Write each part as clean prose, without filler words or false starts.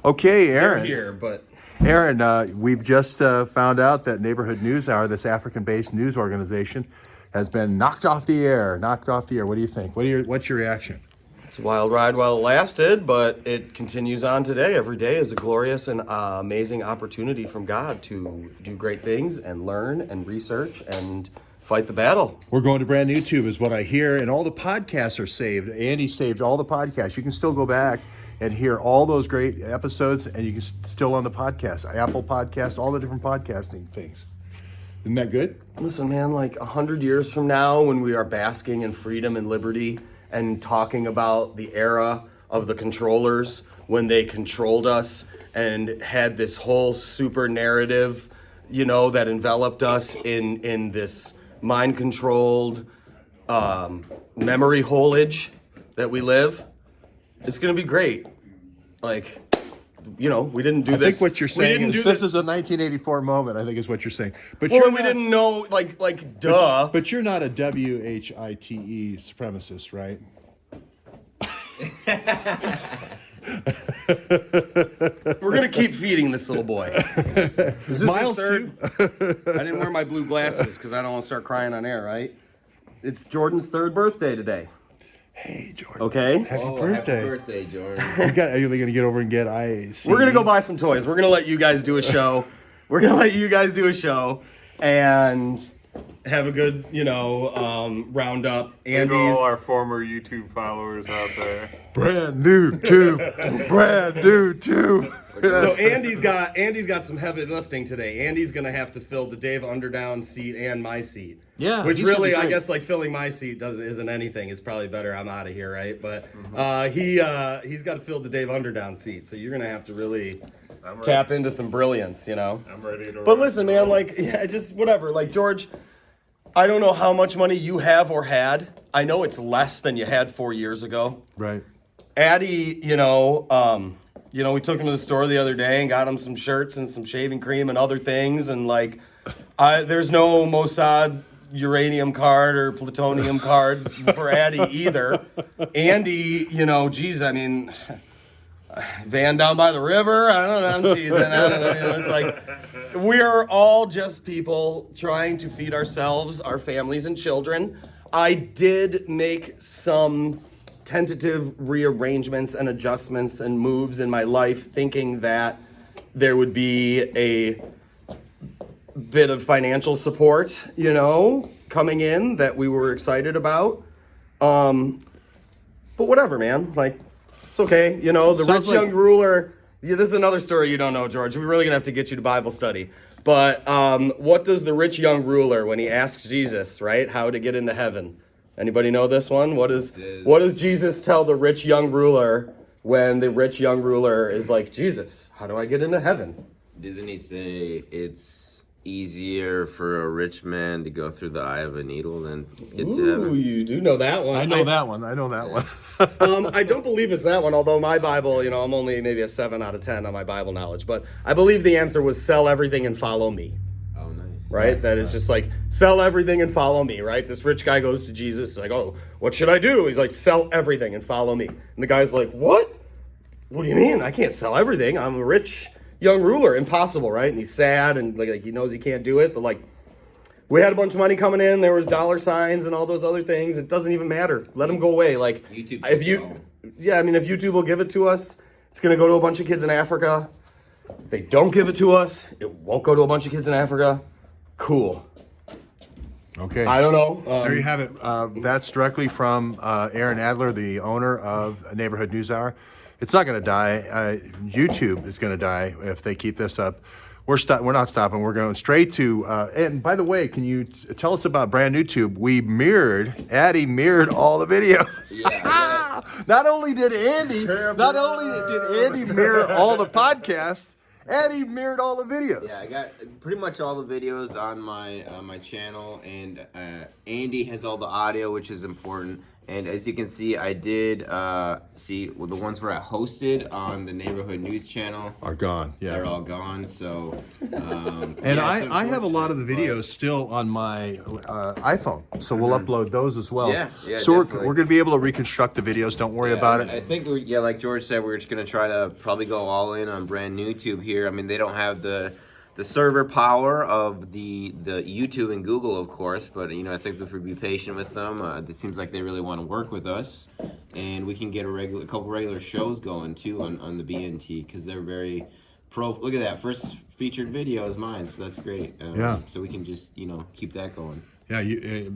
Okay, Aaron. Here, but Aaron, we've just found out that Neighborhood News Hour, this African-based news organization, has been knocked off the air. What do you think? What's your reaction? it's a wild ride while it lasted, but it continues on today. Every day is a glorious and amazing opportunity from God to do great things and learn and research and fight the battle. We're going to brand new tube is what I hear, and all the podcasts are saved. Andy saved all the podcasts. You can still go back and hear all those great episodes, and you can still on the podcast, Apple Podcast, all the different podcasting things. Isn't that good? Listen, man, like 100 years from now, when we are basking in freedom and liberty and talking about the era of the controllers, when they controlled us and had this whole super narrative, that enveloped us in this mind-controlled memory holage that we live, it's going to be great. Like, we didn't do this. I think what you're saying is this is a 1984 moment, I think is what you're saying. But we didn't know, like duh. But you're not a WHITE supremacist, right? We're going to keep feeding this little boy. Is this Miles his third? I didn't wear my blue glasses because I don't want to start crying on air, right? It's Jordan's 3rd birthday today. Hey, Jordan. Okay. Happy birthday. Happy birthday, Jordan. Are you going to get over and get IAC? We're going to go buy some toys. We're going to let you guys do a show. And have a good, roundup. And all our former YouTube followers out there. Brand new tube. So Andy's got some heavy lifting today. Andy's going to have to fill the Dave Underdown seat and my seat. Yeah. Which really, I guess, like filling my seat isn't anything. It's probably better I'm out of here, right? But he's got to fill the Dave Underdown seat. So you're going to have to really tap into some brilliance, I'm ready to. But listen, man, just whatever. Like, George, I don't know how much money you have or had. I know it's less than you had 4 years ago. Right. Addy, we took him to the store the other day and got him some shirts and some shaving cream and other things. And there's no Mossad uranium card or plutonium card for Addy either. Andy, van down by the river. I don't know. I'm teasing. I don't know. It's like we're all just people trying to feed ourselves, our families, and children. I did make some tentative rearrangements and adjustments and moves in my life, thinking that there would be a bit of financial support, coming in that we were excited about. But whatever, man. It's okay. The rich young ruler. Yeah, this is another story you don't know, George. We're really gonna have to get you to Bible study. But what does the rich young ruler, when he asks Jesus, right, how to get into heaven? Anybody know this one? What does Jesus tell the rich young ruler when the rich young ruler is like, Jesus, how do I get into heaven? Doesn't he say it's easier for a rich man to go through the eye of a needle than get to heaven? Ooh, you do know that one. I know that one. I don't believe it's that one, although my Bible, I'm only maybe a 7 out of 10 on my Bible knowledge. But I believe the answer was sell everything and follow me. Oh, nice. Right? That is just like, sell everything and follow me, right? This rich guy goes to Jesus, he's like, oh, what should I do? He's like, sell everything and follow me. And the guy's like, what? What do you mean? I can't sell everything. I'm a rich young ruler. Impossible, right? And he's sad and like he knows he can't do it, but we had a bunch of money coming in. There was dollar signs and all those other things. It doesn't even matter. Let them go away. YouTube. If YouTube will give it to us, it's going to go to a bunch of kids in Africa. If they don't give it to us, it won't go to a bunch of kids in Africa. Cool. Okay. I don't know. There you have it. That's directly from Aaron Adler, the owner of Neighborhood News Hour. It's not going to die. YouTube is going to die if they keep this up. We're not stopping. We're going straight to. And by the way, can you tell us about brand new tube? Addy mirrored all the videos. Yeah. Not only did Andy mirror all the podcasts, Addy mirrored all the videos. Yeah, I got pretty much all the videos on my channel, and Andy has all the audio, which is important. And as you can see, I did see the ones where I hosted on the neighborhood news channel Are gone. Yeah. they're all gone. So And yeah, I it's have a lot of the unfortunate, videos still on my iPhone, so we'll upload those as well. Yeah, yeah, so we're definitely. going to be able to reconstruct the videos. Don't worry but, about I it. think like George said, we're just gonna try to probably go all in on brand new tube here. I mean, they don't have the server power of the YouTube and Google, of course, but I think if we be patient with them, it seems like they really want to work with us, and we can get a couple regular shows going too on the BNT because they're very pro. Look at that first featured video is mine, so that's great. Yeah. So we can just keep that going. Yeah,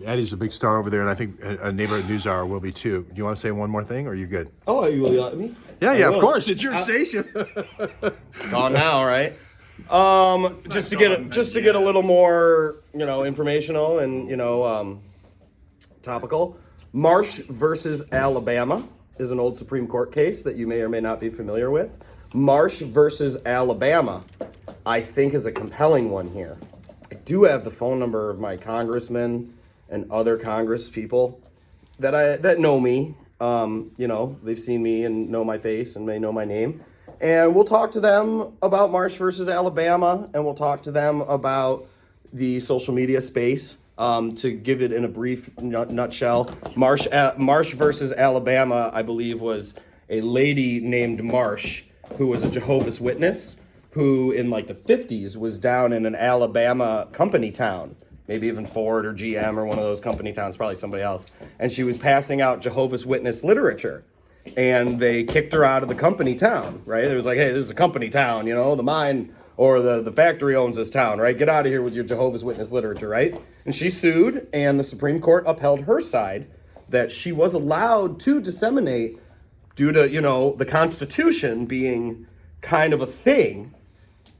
Addy's a big star over there, and I think a neighborhood news hour will be too. Do you want to say one more thing, or are you good? Oh, you will yell at me? Yeah, I of will. course. It's your station. Gone now, right? Just to get a little more, informational and topical. Marsh versus Alabama is an old Supreme Court case that you may or may not be familiar with. Marsh versus Alabama, I think, is a compelling one here. I do have the phone number of my congressmen and other Congress people that know me. They've seen me and know my face and may know my name. And we'll talk to them about Marsh versus Alabama, and we'll talk to them about the social media space. To give it in a brief nutshell, Marsh versus Alabama, I believe, was a lady named Marsh who was a Jehovah's Witness who in like the 50s was down in an Alabama company town, maybe even Ford or GM or one of those company towns, probably somebody else. And she was passing out Jehovah's Witness literature. And they kicked her out of the company town, right? It was like, hey, this is a company town, the mine or the factory owns this town, right? Get out of here with your Jehovah's Witness literature, right? And she sued, and the Supreme Court upheld her side that she was allowed to disseminate due to, the Constitution being kind of a thing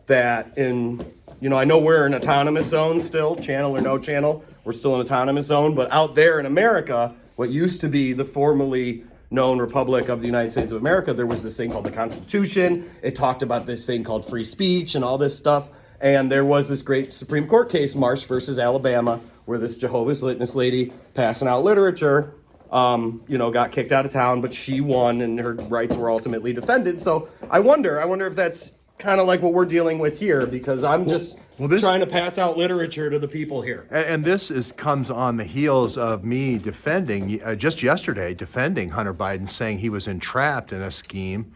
that I know we're an autonomous zone still, channel or no channel, we're still an autonomous zone, but out there in America, what used to be the formerly known Republic of the United States of America, there was this thing called the Constitution. It talked about this thing called free speech and all this stuff. And there was this great Supreme Court case, Marsh versus Alabama, where this Jehovah's Witness lady passing out literature, got kicked out of town, but she won and her rights were ultimately defended. So I wonder if that's kind of like what we're dealing with here, because I'm just trying to pass out literature to the people here. And this comes on the heels of me defending, just yesterday, defending Hunter Biden, saying he was entrapped in a scheme.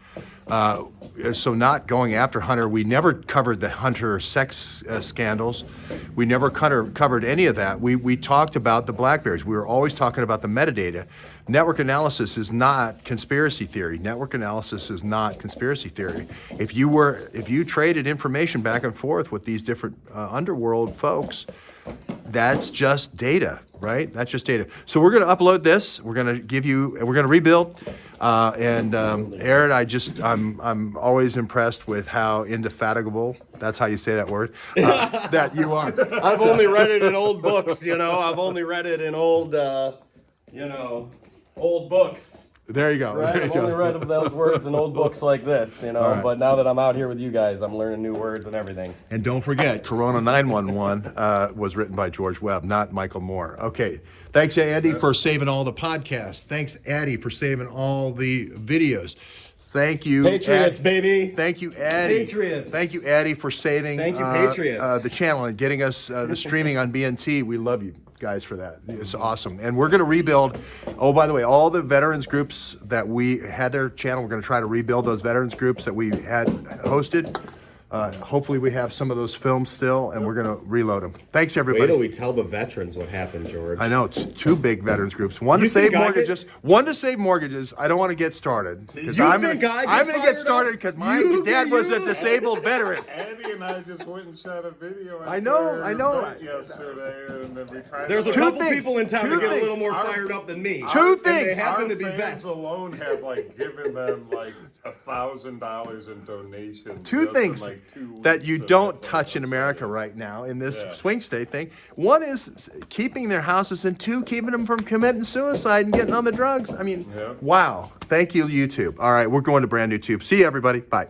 So not going after Hunter. We never covered the Hunter sex scandals. We never covered any of that. We talked about the BlackBerries. We were always talking about the metadata. Network analysis is not conspiracy theory. Network analysis is not conspiracy theory. If you traded information back and forth with these different underworld folks, that's just data, right? That's just data. So we're going to upload this. We're going to rebuild. Aaron, I'm always impressed with how indefatigable, that's how you say that word, that you are. I've only read it in old books, I've only read it in old books. There you go. Right? There you I've only go. read those words in old books like this, right. But now that I'm out here with you guys, I'm learning new words and everything. And don't forget, Corona 911 was written by George Webb, not Michael Moore. Okay. Thanks, Andy, for saving all the podcasts. Thanks, Addy, for saving all the videos. Thank you, Patriots, baby. Thank you, Addy. Patriots. Thank you, Addy, for saving Thank you, Patriots. The channel and getting us the streaming on BNT. We love you guys for that. It's awesome. And we're going to rebuild. Oh, by the way, all the veterans groups that we had their channel, we're going to try to rebuild those veterans groups that we had hosted. Hopefully we have some of those films still, and we're going to reload them. Thanks, everybody. Wait till we tell the veterans what happened, George. I know, it's two big veterans groups. One to You save think I mortgages. One to save mortgages. I don't want to get started. Because You I'm think gonna, I get I'm going to get fired started up? because my You- dad was a you- disabled veteran. Andy and I just went and shot a video. I know. Yesterday, and then we tried. There's a Two couple things, people in town two that get a things. little more fired up than me. Two And things. they happen Our to be fans vets. alone have given them $1,000 in donations. Two just in, things 2 weeks, that you and don't that's touch in America right now in this swing state thing. One is keeping their houses, and two, keeping them from committing suicide and getting on the drugs. I mean, Yeah. wow. Thank you, YouTube. All right, we're going to brand new tube. See you, everybody. Bye.